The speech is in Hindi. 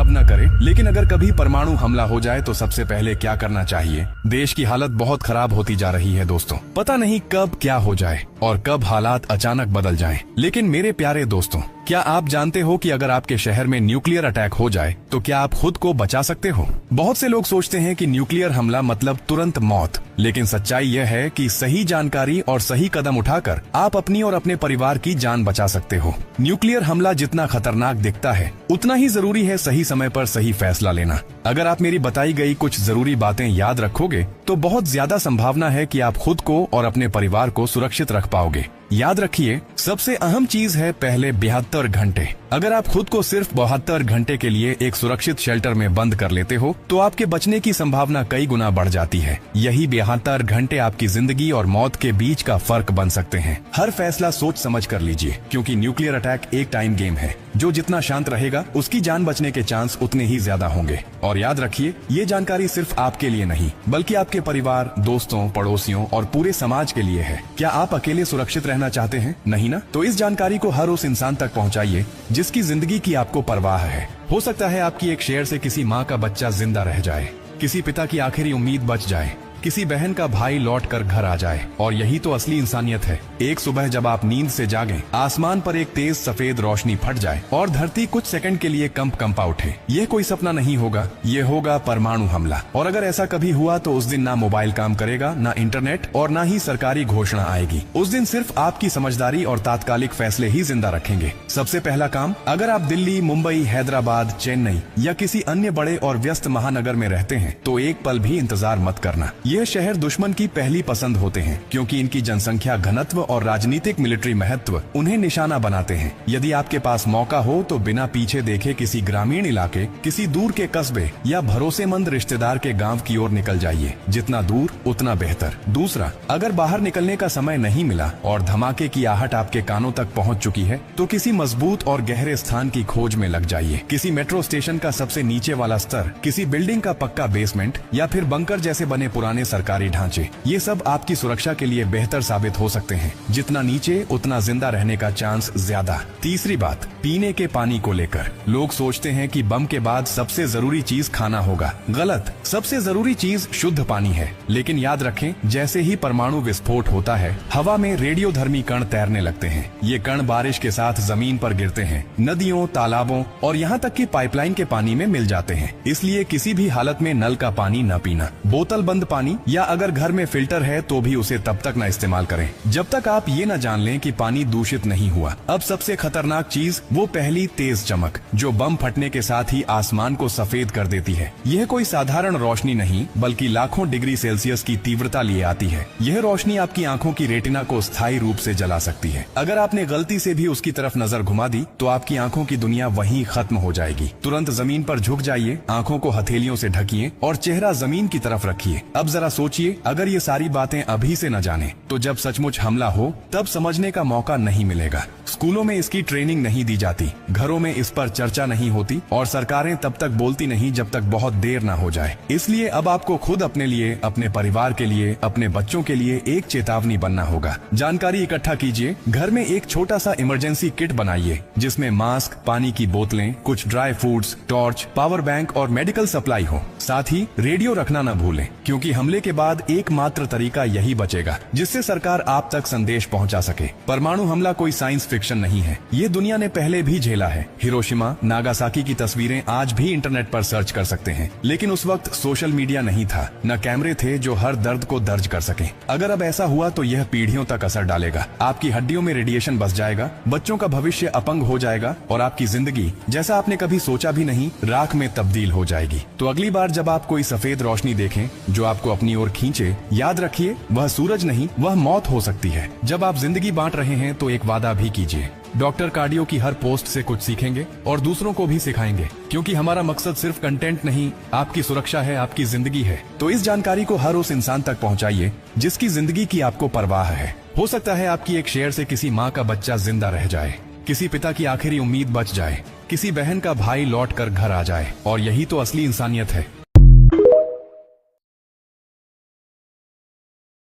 न करे, लेकिन अगर कभी परमाणु हमला हो जाए तो सबसे पहले क्या करना चाहिए? देश की हालत बहुत खराब होती जा रही है दोस्तों। पता नहीं कब क्या हो जाए और कब हालात अचानक बदल जाएं। लेकिन मेरे प्यारे दोस्तों, क्या आप जानते हो कि अगर आपके शहर में न्यूक्लियर अटैक हो जाए तो क्या आप खुद को बचा सकते हो? बहुत से लोग सोचते हैं कि न्यूक्लियर हमला मतलब तुरंत मौत, लेकिन सच्चाई यह है कि सही जानकारी और सही कदम उठाकर आप अपनी और अपने परिवार की जान बचा सकते हो। न्यूक्लियर हमला जितना खतरनाक दिखता है, उतना ही जरूरी है सही समय पर सही फैसला लेना। अगर आप मेरी बताई गई कुछ जरूरी बातें याद रखोगे तो बहुत ज्यादा संभावना है कि आप खुद को और अपने परिवार को सुरक्षित रख पाओगे। याद रखिए, सबसे अहम चीज है पहले 72 घंटे। अगर आप खुद को सिर्फ 72 घंटे के लिए एक सुरक्षित शेल्टर में बंद कर लेते हो तो आपके बचने की संभावना कई गुना बढ़ जाती है। यही 72 घंटे आपकी जिंदगी और मौत के बीच का फर्क बन सकते हैं। हर फैसला सोच समझ कर लीजिए, क्योंकि न्यूक्लियर अटैक एक टाइम गेम है। जो जितना शांत रहेगा उसकी जान बचने के चांस उतने ही ज्यादा होंगे। और याद रखिए, ये जानकारी सिर्फ आपके लिए नहीं बल्कि आपके परिवार, दोस्तों, पड़ोसियों और पूरे समाज के लिए है। क्या आप अकेले सुरक्षित रहना चाहते हैं? नहीं ना? तो इस जानकारी को हर उस इंसान तक पहुंचाइए जिसकी जिंदगी की आपको परवाह है। हो सकता है आपकी एक शेयर से किसी माँ का बच्चा जिंदा रह जाए, किसी पिता की आखिरी उम्मीद बच जाए, किसी बहन का भाई लौट कर घर आ जाए। और यही तो असली इंसानियत है। एक सुबह जब आप नींद से जागें, आसमान पर एक तेज सफेद रोशनी फट जाए और धरती कुछ सेकंड के लिए कंपा उठे। यह कोई सपना नहीं होगा, ये होगा परमाणु हमला। और अगर ऐसा कभी हुआ तो उस दिन ना मोबाइल काम करेगा, ना इंटरनेट, और ना ही सरकारी घोषणा आएगी। उस दिन सिर्फ आपकी समझदारी और तात्कालिक फैसले ही जिंदा रखेंगे। सबसे पहला काम, अगर आप दिल्ली, मुंबई, हैदराबाद, चेन्नई या किसी अन्य बड़े और व्यस्त महानगर में रहते हैं तो एक पल भी इंतजार मत करना। ये शहर दुश्मन की पहली पसंद होते हैं, क्योंकि इनकी जनसंख्या घनत्व और राजनीतिक मिलिट्री महत्व उन्हें निशाना बनाते हैं। यदि आपके पास मौका हो तो बिना पीछे देखे किसी ग्रामीण इलाके, किसी दूर के कस्बे या भरोसेमंद रिश्तेदार के गांव की ओर निकल जाइए। जितना दूर उतना बेहतर। दूसरा, अगर बाहर निकलने का समय नहीं मिला और धमाके की आहट आपके कानों तक पहुंच चुकी है तो किसी मजबूत और गहरे स्थान की खोज में लग जाइए। किसी मेट्रो स्टेशन का सबसे नीचे वाला स्तर, किसी बिल्डिंग का पक्का बेसमेंट या फिर बंकर जैसे बने पुराने सरकारी ढांचे, ये सब आपकी सुरक्षा के लिए बेहतर साबित हो सकते हैं। जितना नीचे उतना जिंदा रहने का चांस ज्यादा। तीसरी बात, पीने के पानी को लेकर लोग सोचते हैं कि बम के बाद सबसे जरूरी चीज खाना होगा। गलत। सबसे जरूरी चीज शुद्ध पानी है। लेकिन याद रखें, जैसे ही परमाणु विस्फोट होता है, हवा में रेडियोधर्मी कण तैरने लगते हैं। ये कण बारिश के साथ जमीन पर गिरते हैं, नदियों, तालाबों और यहाँ तक कि पाइपलाइन के पानी में मिल जाते हैं। इसलिए किसी भी हालत में नल का पानी न पीना। बोतल बंद पानी या अगर घर में फिल्टर है तो भी उसे तब तक न इस्तेमाल करें जब तक आप ये न जान लें कि पानी दूषित नहीं हुआ। अब सबसे खतरनाक चीज, वो पहली तेज चमक जो बम फटने के साथ ही आसमान को सफेद कर देती है। यह कोई साधारण रोशनी नहीं बल्कि लाखों डिग्री सेल्सियस की तीव्रता लिए आती है। यह रोशनी आपकी आंखों की रेटिना को स्थायी रूप से जला सकती है। अगर आपने गलती से भी उसकी तरफ नजर घुमा दी तो आपकी आंखों की दुनिया वहीं खत्म हो जाएगी। तुरंत जमीन पर झुक जाइए, आंखों को हथेलियों से ढकिए और चेहरा जमीन की तरफ रखिए। अब जरा सोचिए, अगर ये सारी बातें अभी से न जाने तो जब सचमुच हमला हो तब समझने का मौका नहीं मिलेगा। स्कूलों में इसकी ट्रेनिंग नहीं दी जाती, घरों में इस पर चर्चा नहीं होती और सरकारें तब तक बोलती नहीं जब तक बहुत देर न हो जाए। इसलिए अब आपको खुद अपने लिए, अपने परिवार के लिए, अपने बच्चों के लिए एक चेतावनी बनना होगा। जानकारी इकट्ठा कीजिए, घर में एक छोटा सा इमरजेंसी किट बनाइए जिसमें मास्क, पानी की बोतलें, कुछ dry fruits, torch, power bank और मेडिकल सप्लाई हो। साथ ही रेडियो रखना न भूलें, क्योंकि हमले के बाद एकमात्र तरीका यही बचेगा जिससे सरकार आप तक संदेश पहुंचा सके। परमाणु हमला कोई साइंस फिक्शन नहीं है, ये दुनिया ने पहले भी झेला है। हिरोशिमा, नागासाकी की तस्वीरें आज भी इंटरनेट पर सर्च कर सकते हैं, लेकिन उस वक्त सोशल मीडिया नहीं था, न कैमरे थे जो हर दर्द को दर्ज कर सके। अगर अब ऐसा हुआ तो यह पीढ़ियों तक असर डालेगा। आपकी हड्डियों में रेडिएशन बस जाएगा, बच्चों का भविष्य अपंग हो जाएगा और आपकी जिंदगी, जैसा आपने कभी सोचा भी नहीं, राख में तब्दील हो जाएगी। तो अगली बार जब आप कोई सफेद रोशनी देखें जो आपको अपनी ओर खींचे, याद रखिए वह सूरज नहीं, वह मौत हो सकती है। जब आप जिंदगी बांट रहे हैं तो एक वादा भी कीजिए, डॉक्टर कार्डियो की हर पोस्ट से कुछ सीखेंगे और दूसरों को भी सिखाएंगे, क्योंकि हमारा मकसद सिर्फ कंटेंट नहीं, आपकी सुरक्षा है, आपकी जिंदगी है। तो इस जानकारी को हर उस इंसान तक पहुंचाइए जिसकी जिंदगी की आपको परवाह है। हो सकता है आपकी एक शेयर से किसी माँ का बच्चा जिंदा रह जाए, किसी पिता की आखिरी उम्मीद बच जाए, किसी बहन का भाई लौट कर घर आ जाए। और यही तो असली इंसानियत है।